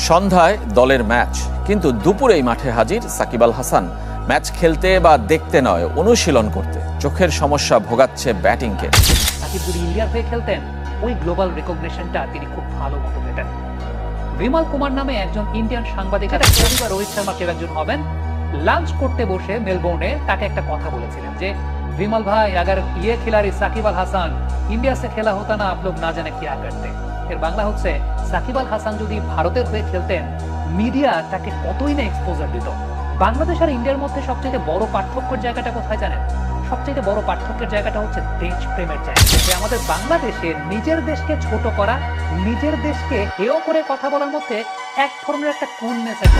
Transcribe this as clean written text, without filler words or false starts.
সন্ধ্যায় দলের ম্যাচ, কিন্তু দুপুরেই মাঠে হাজির সাকিব আল হাসান। ম্যাচ খেলতে বা দেখতে নয়, অনুশীলন করতে। চোখের সমস্যা ভোগাচ্ছে ব্যাটিংকে। সাকিব যদি ইন্ডিয়ার হয়ে খেলতেন, ওই গ্লোবাল রেকগনিশনটা তিনি খুব ভালো মতো পেতেন। বিমল কুমার নামে একজন ইন্ডিয়ান সাংবাদিক পরিবার রোহিত শর্মা কেউ একজন হবেন, লাঞ্চ করতে বসে মেলবোর্নে তাকে একটা কথা বলেছিলেন যে विमल भाई अगर ये खिलाड़ी साकिब अल हसन इंडिया से खेला होता ना आप लोग ना जाने क्या करते। এর বাংলা হচ্ছে সাকিব আল হাসান যদি ভারতের হয়ে খেলতেন, মিডিয়া তাকে কতই না এক্সপোজার দিত। বাংলাদেশ আর ইন্ডিয়ার মধ্যে সবচেয়ে বড় পার্থক্যের জায়গাটা কোথায় জানেন? সবচেয়ে বড় পার্থক্যের জায়গাটা হচ্ছে দেশ প্রেমের জায়গা। যে আমাদের বাংলাদেশে নিজের দেশকে ছোট করা, নিজের দেশকে হেয় করে কথা বলার মধ্যে এক ধরনের একটা কুলনেস আছে।